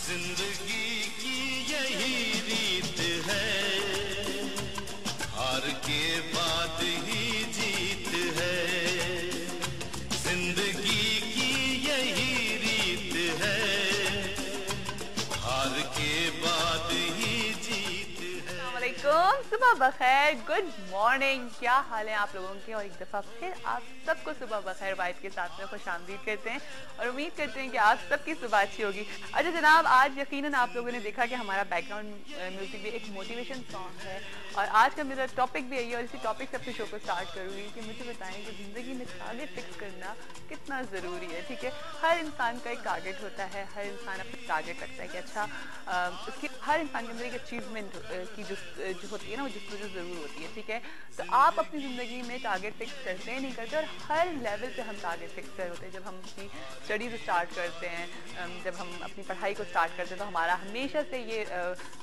जिंदगी की यही रीत है, हार के बाद ही जीत है। जिंदगी की यही रीत है, हार के बाद ही जीत है। अस्सलामुअलैकुम, सुबह बखैर, गुड मॉर्निंग। क्या हाल है आप लोगों के? और एक दफ़ा फिर आप सबको सुबह बखैर वाइब के साथ में खुशामदीद कहते हैं और उम्मीद करते हैं कि आप सबकी सुबह अच्छी होगी। अच्छा जनाब, आज यकीनन आप लोगों ने देखा कि हमारा बैकग्राउंड म्यूजिक भी एक मोटिवेशन सॉन्ग है और आज का मेरा टॉपिक भी यही है और इसी टॉपिक से अपने शो को स्टार्ट करूँगी कि मुझे बताएं कि ज़िंदगी में टारगेट फिक्स करना कितना ज़रूरी है। ठीक है, हर इंसान का एक टारगेट होता है, हर इंसान अपना टारगेट रखता है कि अच्छा उसकी हर इंसान के अंदर एक अचीवमेंट की जो होती है ना, वो जिसको जो ज़रूर होती है। ठीक है, तो आप अपनी ज़िंदगी में टारगेट फिक्स करते हैं नहीं करते, और हर लेवल पे हम टारगेट फिक्स कर होते हैं। जब हम अपनी स्टडीज़ स्टार्ट करते हैं, जब हम अपनी पढ़ाई को स्टार्ट करते हैं, तो हमारा हमेशा से ये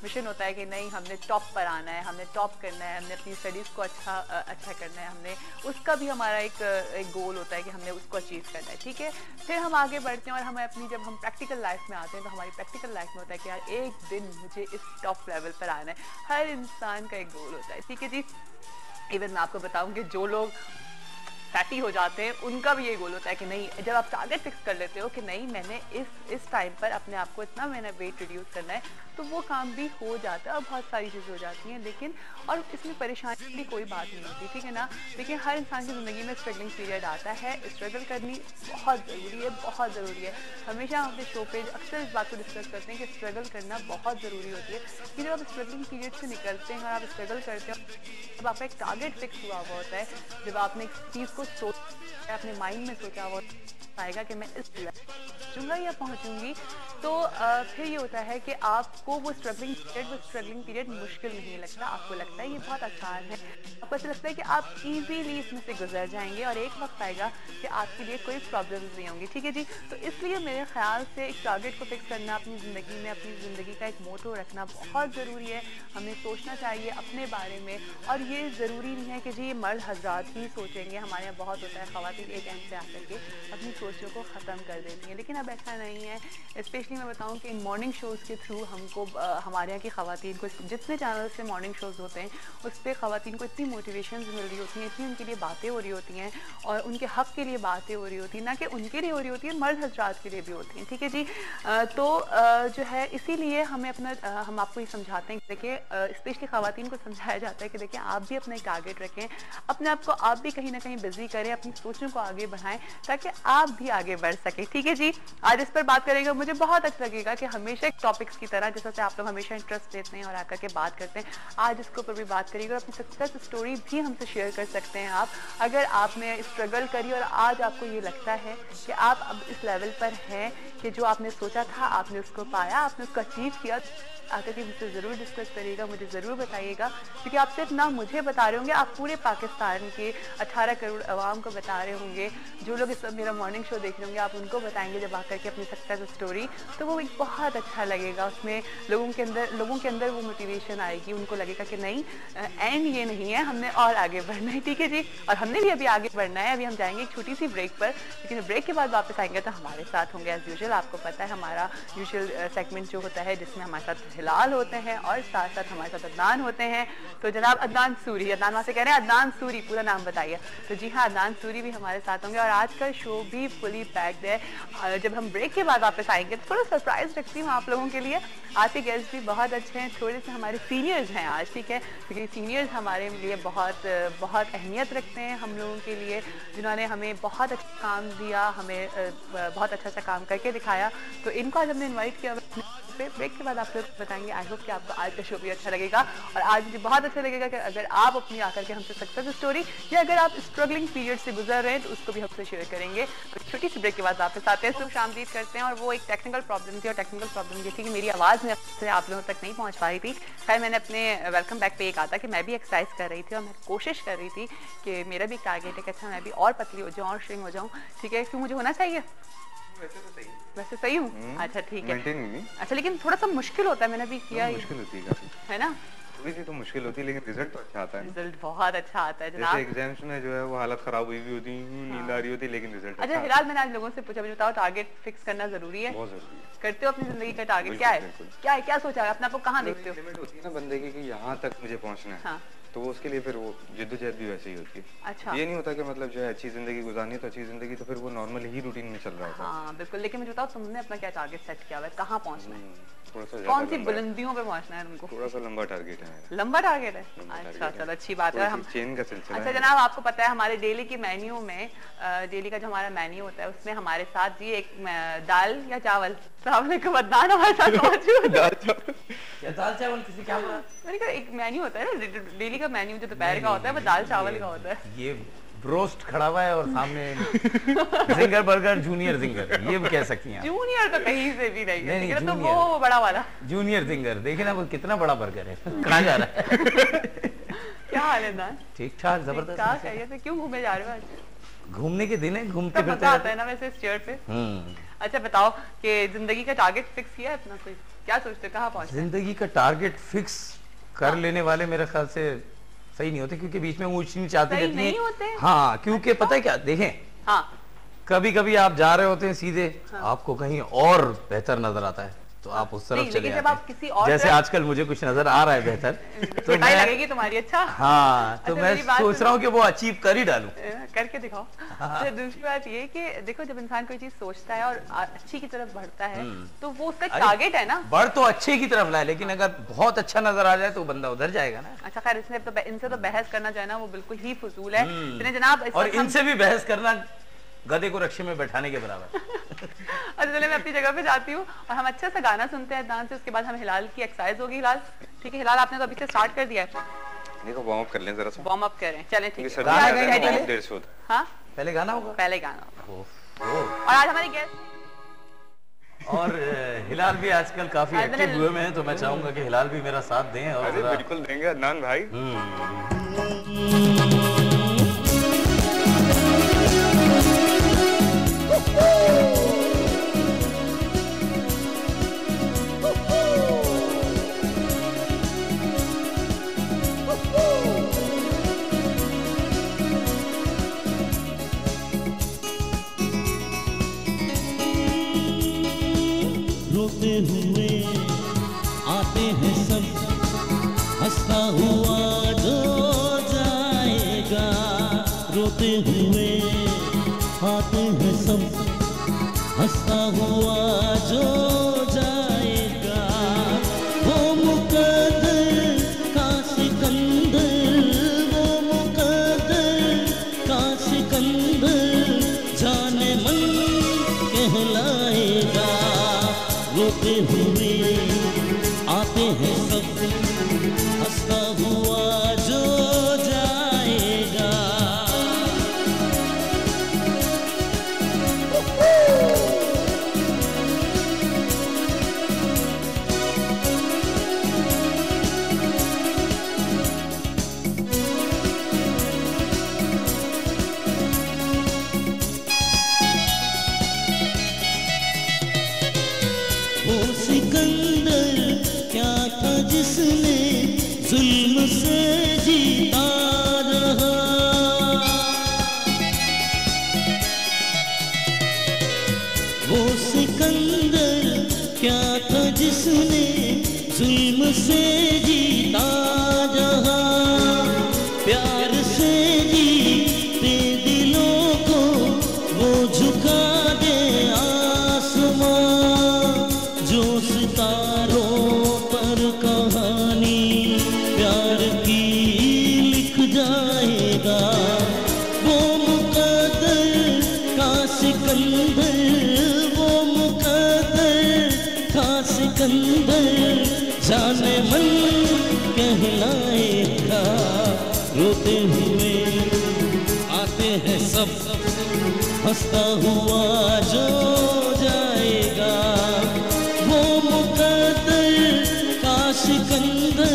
मिशन होता है कि नहीं, हमने टॉप पर आना है, हमने टॉप करना है, हमने अपनी स्टडीज़ को अच्छा करना है, हमने उसका भी हमारा एक गोल होता है कि हमने उसको अचीव करना है। ठीक है, फिर हम आगे बढ़ते हैं और हमें अपनी जब हम प्रैक्टिकल लाइफ में आते हैं तो हमारी प्रैक्टिकल लाइफ में होता है कि यार एक दिन मुझे इस टॉप लेवल पर आना है। हर इंसान का एक गोल होता है। ठीक है जी, इवन मैं आपको बताऊं कि जो लोग फैटी हो जाते हैं उनका भी ये गोल होता है कि नहीं, जब आप टारगेट फिक्स कर लेते हो कि नहीं मैंने इस टाइम पर अपने आप को इतना मैंने वेट रिड्यूस करना है, तो वो काम भी हो जाता है और बहुत सारी चीज़ें हो जाती हैं। लेकिन और इसमें परेशानी की कोई बात नहीं होती, ठीक है ना। लेकिन हर इंसान की ज़िंदगी में स्ट्रगलिंग पीरियड आता है, स्ट्रगल करनी बहुत ज़रूरी है, बहुत ज़रूरी है। हमेशा हम अपने शो पे अक्सर इस बात को डिस्कस करते हैं कि स्ट्रगल करना बहुत ज़रूरी होती है कि जब आप स्ट्रगलिंग पीरियड से निकलते हैं और आप स्ट्रगल करते हैं, जब आपका एक टारगेट फिक्स हुआ हुआ होता है, जब आपने एक चीज़ को अपने माइंड में सोचा हुआ आएगा कि मैं इस पहुंचूंगा या पहुंचूंगी, तो फिर ये होता है कि आपको वो स्ट्रगलिंग पीरियड मुश्किल नहीं लगता, आपको लगता है ये बहुत आसान है, आपको ऐसा लगता है कि आप इजीली इसमें से गुजर जाएंगे और एक वक्त आएगा कि आपके लिए कोई प्रॉब्लम्स नहीं होंगी। ठीक है जी, तो इसलिए मेरे ख्याल से एक टारगेट को फिक्स करना अपनी ज़िंदगी में, अपनी ज़िंदगी का एक मोटो रखना बहुत ज़रूरी है। हमें सोचना चाहिए अपने बारे में, और ये ज़रूरी नहीं है कि जी ये मर्द हजरात ही सोचेंगे। हमारे यहाँ बहुत होता है, ख़वातीन एक एंड से आकर के अपनी सोचों को ख़त्म कर देती हैं, लेकिन अब ऐसा नहीं है। स्पेशली मैं बताऊं कि इन मॉर्निंग शोज़ के थ्रू हमको हमारे यहाँ की ख़वातीन को, जितने चैनल से मॉर्निंग शोज़ होते हैं उस पर ख़वातीन को इतनी मोटिवेशन मिल रही होती हैं, इतनी उनके लिए बातें हो रही होती हैं और उनके हक़ के लिए बातें हो रही होती हैं, ना कि उनके लिए हो रही होती है, मर्द हजरात के लिए भी होती हैं। ठीक है जी, तो जो है इसीलिए हमें अपना हम आपको ये समझाते हैं कि देखिए, स्पेशली ख़वातीन को समझाया जाता है कि देखिए आप भी अपना एक टारगेट रखें, अपने आप को आप भी कहीं ना कहीं बिजी करें, अपनी सोचों को आगे बढ़ाएं ताकि आप भी आगे बढ़ सके। ठीक है जी, आज इस पर बात करेंगे। मुझे बहुत अच्छा लगेगा कि हमेशा एक टॉपिक्स की तरह जैसा से आप लोग हमेशा इंटरेस्ट लेते हैं और आकर के बात करते हैं, आज इसके ऊपर भी बात करेंगे और अपनी सक्सेस स्टोरी भी हमसे शेयर कर सकते हैं आप। अगर आपने स्ट्रगल करी और आज आपको ये लगता है कि आप अब इस लेवल पर हैं कि जो आपने सोचा था आपने उसको पाया, आपने उसको अचीव किया, आकर के मुझसे ज़रूर डिस्कस करिएगा, मुझे ज़रूर बताइएगा, क्योंकि आप सिर्फ ना मुझे बता रहे होंगे, आप पूरे पाकिस्तान के 18 करोड़ आवाम को बता रहे होंगे। जो लोग इस मेरा मॉर्निंग शो देख रहे होंगे आप उनको बताएंगे जब आकर के अपनी सक्सेस स्टोरी, तो वो एक बहुत अच्छा लगेगा। उसमें लोगों के अंदर वो मोटिवेशन आएगी, उनको लगेगा कि नहीं एंड ये नहीं है, हमने और आगे बढ़ना है। ठीक है जी, और हमने भी अभी आगे बढ़ना है। अभी हम जाएंगे एक छोटी सी ब्रेक पर, लेकिन ब्रेक के बाद वापस आएंगे तो हमारे साथ होंगे एज यूजुअल। आपको पता है हमारा यूजुअल सेगमेंट जो होता है जिसमें हमारे साथ हिलाल होते हैं और साथ साथ हमारे साथ अदनान होते हैं। तो जनाब अदनान सूरी, अदनान वहाँ से कह रहे हैं अदनान सूरी, पूरा नाम बताइए। तो जी हाँ, अदनान सूरी भी हमारे साथ होंगे और आज का शो भी फुली पैक्ड है। जब हम ब्रेक के बाद वापस आएंगे तो थोड़ा सरप्राइज रखती हूँ आप लोगों के लिए। आज के गेस्ट भी बहुत अच्छे हैं, थोड़े से हमारे सीनियर्स हैं आज। ठीक है, क्योंकि सीनियर्स हमारे लिए बहुत अहमियत रखते हैं हम लोगों के लिए, जिन्होंने हमें बहुत अच्छा काम दिया, हमें बहुत अच्छा काम करके दिखाया। तो इनको आज हमने इन्वाइट किया पे। ब्रेक के बाद आप लोग बताएंगे। आई होप कि आपको आज का शो भी अच्छा लगेगा और आज मुझे बहुत अच्छा लगेगा कि अगर आप अपनी आकर के हमसे सक्सेस स्टोरी या अगर आप स्ट्रगलिंग पीरियड से गुजर रहे हैं तो उसको भी हमसे शेयर करेंगे। तो छोटी सी ब्रेक के बाद वापस आते हैं। सुबह शामदीद करते हैं और वो एक टेक्निकल प्रॉब्लम थी और टेक्निकल प्रॉब्लम ये थी कि मेरी आवाज़ में से आप लोगों तक नहीं पहुँच पा रही थी। खैर मैंने अपने वेलकम बैक पे ये कहा था कि मैं भी एक्सरसाइज कर रही थी और मैं कोशिश कर रही थी कि मेरा भी टारगेट है कि अच्छा मैं भी और पतली हो जाऊँ और श्रिंक हो जाऊँ। ठीक है, क्यों मुझे होना चाहिए? वैसे सही हूँ। अच्छा ठीक है। अच्छा लेकिन थोड़ा सा मुश्किल होता है, मैंने भी किया मुश्किल होती है काफी, है ना? थोड़ी सी तो मुश्किल होती है लेकिन रिजल्ट तो अच्छा आता है। रिजल्ट बहुत अच्छा आता है जैसे एग्जाम्स में जो है वो हालत खराब हुई भी होती है, नींद आ रही होती है लेकिन रिजल्ट अच्छा फिलहाल मैंने आज लोगों से पूछा, मुझे बताओ टारगेट फिक्स करना जरूरी है? बहुत जरूरी है। करते हो अपनी जिंदगी का टारगेट? क्या है, क्या है, क्या सोचा है अपने आप को, कहाँ देखते हो? लिमिट होती है ना बंदे की कि यहाँ तक मुझे पहुँचना है। हाँ। तो वो उसके लिए फिर वो जिद्दोजहद भी वैसे ही होती है। अच्छा। ये नहीं होता कि मतलब जो है अच्छी जिंदगी गुजारनी है तो अच्छी जिंदगी तो फिर वो नॉर्मल ही रूटीन में चल रहा होता है। हाँ बिल्कुल, लेकिन मुझे बताओ तुमने अपना क्या टारगेट सेट किया हुआ है, कहाँ पहुँचना है, थोड़ा सा कौन सी बुलंदियों पे पहुँचना है तुमको? थोड़ा सा लंबा टारगेट है मेरा। लंबा टारगेट है? लंबा अच्छा target चलो है। अच्छी बात है। हम चेन का सिलसिला अच्छा है। जनाब आपको पता है हमारे डेली की मेन्यू में डेली का जो हमारा मेन्यू होता है उसमें हमारे साथ जी एक दाल या चावल, सामने का बदनान हमारे साथ मौजूद है। या दाल चावल किसी क्या बोला? मैंने कहा एक मेन्यू होता है ना डेली का मेन्यू जो दोपहर का होता है वो दाल चावल का होता है। ये रोस्ट खड़ा हुआ है और सामने जिंगर बर्गर जूनियर जिंगर, ये भी कह सकती हैं। जूनियर तो कहीं से भी नहीं है, नहीं, तो जूनियर। वो बड़ा वाला जूनियर जिंगर देखिए ना वो कितना बड़ा बर्गर है, कहाँ जा रहा है? क्या हाल है ना? ठीक ठाक जबरदस्त। क्या चाहिए थे, क्यों घूमे जा रहे हो आज? घूमने के दिन है, घूमते सब फिरते मजा आता रहते है ना वैसे इस चेयर पे। हैं। अच्छा बताओ कि जिंदगी का टारगेट फिक्स किया है अपना कोई? क्या सोचते हो कहाँ पहुंचे? जिंदगी का टारगेट फिक्स कर लेने वाले मेरे ख्याल से सही नहीं होते, क्योंकि बीच में ऊंच नीच आती सही रहती नहीं है। होते? हाँ क्योंकि पता है क्या, देखें हाँ कभी कभी आप जा रहे होते हैं सीधे, आपको कहीं और बेहतर नजर आता है तो आप उस तरफ नहीं, चले लेकिन जब जाते आप हैं। किसी और जैसे तरफ- आजकल मुझे कुछ नजर आ रहा है बेहतर तो पिटाई मैं लगेगी तुम्हारी। अच्छा हाँ तो अच्छा, मैं मेरी बात सोच रहा हूँ कि वो अचीव कर ही डालूं। करके दिखाओ। अच्छा दूसरी बात ये कि देखो जब इंसान कोई चीज सोचता है और अच्छी की तरफ बढ़ता है तो वो उसका अरे, टारगेट है ना। बढ़ तो अच्छे की तरफ लाए, लेकिन अगर बहुत अच्छा नजर आ जाए तो बंदा उधर जाएगा ना। अच्छा खैर इसने तो इनसे तो बहस करना जो है ना वो बिल्कुल ही फजूल है। इतने जनाब इस और वक्त हम- इनसे भी बहस करना गधे को रक्षे में बैठाने के बराबर। अच्छा चलिए मैं अपनी जगह पे जाती हूँ और हम अच्छा सा गाना सुनते हैं डांस से, उसके बाद हम हिलाल की एक्सरसाइज होगी। हिलाल ठीक है, हिलाल आपने तो अभी से स्टार्ट कर दिया है, देखो वार्म अप कर लें जरा सा। वार्म अप करें। चलें ठीक है, गाना ready गाएंगे है? पहले? देर से होता है। हाँ पहले गाना होगा। पहले गाना होगा। ओह। और आज हमारी गेस्ट और हिलाल भी आजकल काफी आज एक्टिव मैंने- हुए में हैं, तो मैं चाहूंगा कि हिलाल भी मेरा साथ दें और अरे जरा- बिल्कुल देंगे अदनान भाई। रोते हुए आते हैं सब, हंसता हुआ जो जाएगा। रोते हुए आते हैं सब, हंसता हुआ जो जाएगा। वो मुकद्दर का सिकंदर, वो मुकद्दर का सिकंदर जाने मन कहलाएगा। रोते हुए आते हैं सब, हंसता हुआ जो जाएगा। वो सिकंदर क्या था जिसने जुल्म से जीता रहा। वो सिकंदर क्या था जिसने जुल्म से जीता रहा। प्यार से जीते दिलों को वो झुका दे आसमां। जो सितारों पर कहानी कहलाएगा, रोते हुए आते हैं सब, हंसता हुआ जो जाएगा। वो मुकद्दर का सिकंदर,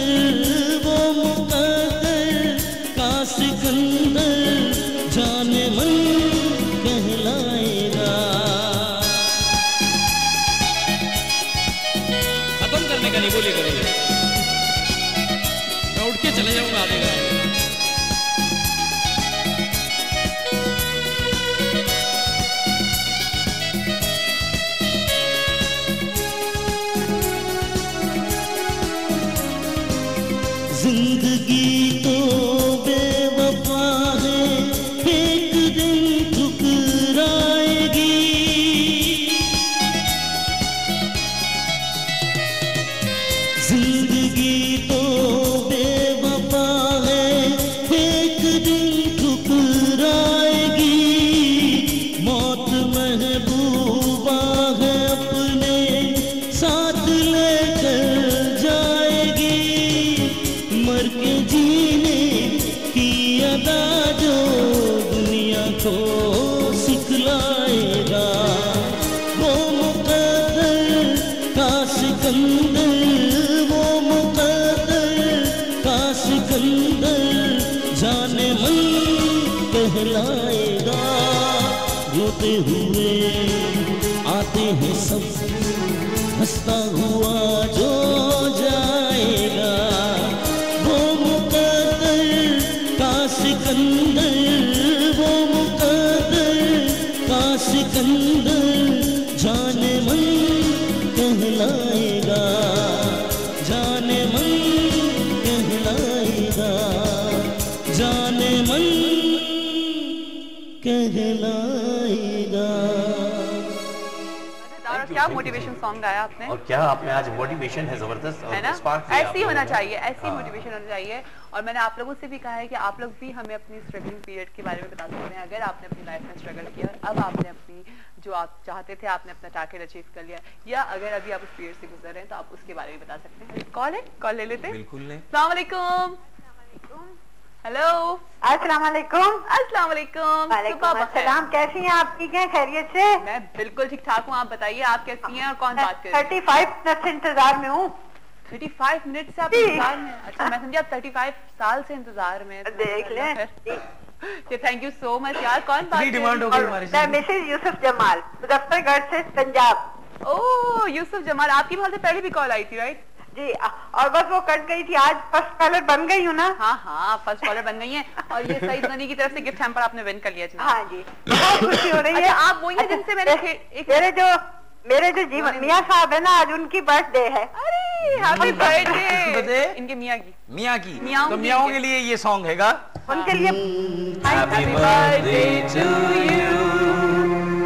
वो मुकद्दर का सिकंदर जाने मन कहलाएगा। खत्म करने का नहीं बोले करेंगे, मैं उठ के चले जाऊंगा आधे घंटे। जिंदगी तो बेवफा है, एक दिन ठुकराएगी। जिंदगी तो बेवफा है, एक दिन ठुकराएगी। मौत महबूबा है, अपने साथ लेकर जाएगी। मर के जीने की अदा जो दुनिया को सिखलाएगा। वो मुकद्दर का सिकंदर, वो मुकद्दर का सिकंदर जाने मन कहलाएगा। रोते हुए आते हैं सब, हंसता हुआ जो जाएगा। वो मुकद्दर का सिकंदर, वो मुकद्दर का सिकंदर जाने मन कहलाएगा। जाने मन कहलाएगा, जाने मन कहलाएगा। और क्या मोटिवेशन सॉन्ग गाया आपने, और क्या आपने आज मोटिवेशन है जबरदस्त, है ना? spark किया ऐसी आप होना लोगों ने। चाहिए, ऐसी हाँ। मोटिवेशन होनी चाहिए। और मैंने आप लोगों से भी कहा है कि आप लोग भी हमें अपनी स्ट्रगलिंग पीरियड के बारे में बता सकते हैं। अगर आपने अपनी लाइफ में स्ट्रगल किया और अब आपने अपनी जो आप चाहते थे आपने अपना टारगेट अचीव कर लिया, या अगर अभी आप उस पीरियड से गुजर रहे हैं तो आप उसके बारे में बता सकते हैं। कॉल है, कॉल ले लेते हैं। बिल्कुल नहीं। अस्सलाम वालेकुम। हेलो, अस्सलाम वालेकुम। अस्सलाम वालेकुम। वालेकुम सुबह बखैर। अस्सलाम। कैसी हैं आप? ठीक हैं, खैरियत से? मैं बिल्कुल ठीक ठाक हूँ, आप बताइए आप कैसी हैं और कौन बात कर रही है? 35 मिनट से इंतजार में हूँ। 35 मिनट से आप जी। इंतजार में? अच्छा, मैं समझी आप 35 साल से इंतजार में हैं। तो देख लें। जी, थैंक यू सो मच यार। कौन बात इतनी कर डिमांड रही हो है? गई हमारी मैं मिसेज यूसुफ जमाल, मुजफ्फरगढ़ से, पंजाब। ओह यूसुफ जमाल, आपकी बहुत से पहले भी कॉल आई थी राइट? जी, और बस वो कट गई थी। आज फर्स्ट कॉलर बन गई हूँ ना। हाँ हाँ, फर्स्ट कॉलर बन गई हैं। और ये सईद गनी की तरफ से गिफ्ट हैम्पर आपने विन कर लिया जनाब। हाँ जी, बहुत खुशी हो रही है। अच्छा, आप वही हैं जिनसे मैंने मेरे जो जीवन मियाँ साहब है ना, आज उनकी बर्थडे है। अरे हैप्पी बर्थडे इनके मियाँ की। मियाँ की, मियाँओं तो की। मियाँओं के लिए ये सॉन्ग हैगा। उनके लिए happy birthday to you,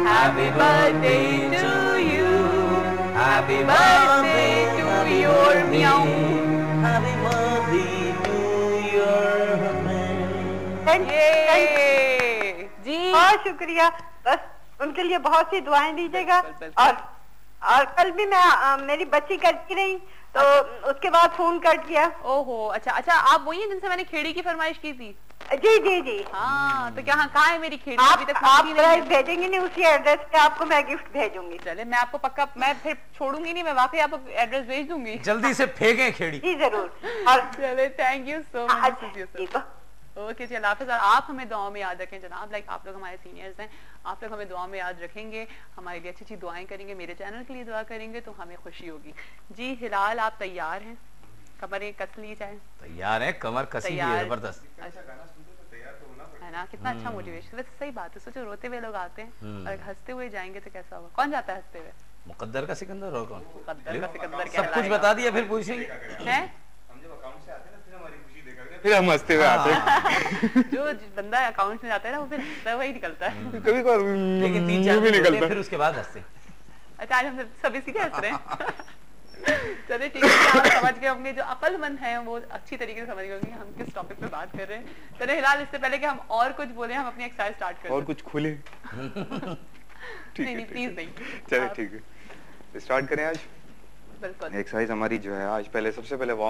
happy birthday to you, happy birthday to your मियाँ। Happy birthday to your man. ये जी बहुत शुक्रिया। बस उनके लिए बहुत सी दुआएं दीजिएगा। बिल्कुल, बिल्कुल। और कल भी मैं मेरी बच्ची करती रही, तो उसके बाद फोन कट गया। ओहो, अच्छा अच्छा, आप वही हैं जिनसे मैंने खेड़ी की फरमाइश की थी? जी जी जी। हाँ, तो क्या कहाँ है मेरी खेड़ी? आप अभी तक आप पहुंची नहीं है। भेजेंगे नहीं, उसी एड्रेस पे आपको मैं गिफ्ट भेजूंगी। चले, मैं आपको पक्का, मैं फिर छोड़ूंगी नहीं, मैं वाकई आपको एड्रेस भेज दूंगी। जल्दी से फेंकें खेड़ी। जी जरूर। और चले, थैंक यू सो अच्छा, मच। ठीक है। ओके जी, अल्लाह हाफिज़। और आप हमें दुआओं में याद रखें जनाब, लाइक आप लोग हमारे सीनियर्स हैं, आप लोग हमें दुआ में याद रखेंगे, हमारे लिए अच्छी अच्छी दुआएं करेंगे, मेरे चैनल के लिए दुआ करेंगे तो हमें खुशी होगी। जी हिलाल, आप तैयार हैं? कमरें कस ली जाए? तैयार है, कमर कसी हुई है, तैयार। जबरदस्त। है ना, कितना अच्छा मोटिवेशन। वैसे सही बात है, सोचो रोते हुए लोग आते हैं और हंसते हुए जाएंगे तो कैसा होगा? कौन जाता है हंसते हुए? मुकद्दर का सिकंदर और कौन? मुकद्दर का सिकंदर सब कुछ बता दिया, फिर पूछेंगे। हैं? फिर हम हंसते हुए आते हैं। जो बंदा अकाउंट में जाता है ना, वो फिर हंसता हुआ ही निकलता है। कभी कभार लेकिन 3-4 भी दिन होते निकलता हैं, फिर उसके बाद हंसते। अच्छा, आज हम सब इसी के हंस रहे हैं। चलिए ठीक है, आप समझ गए होंगे, जो अक्लमंद हैं वो अच्छी तरीके से समझ गए होंगे हम किस टॉपिक पे बात कर रहे हैं। चलिए हिलाल, इससे पहले कि हम और कुछ बोले, हम अपनी एक्सरसाइज स्टार्ट कर और कुछ खुले। नहीं नहीं, प्लीज नहीं। चलिए आप- ठीक है, स्टार्ट करें आज। बिल्कुल। एक्सरसाइज हमारी जो है आज, पहले सबसे पहले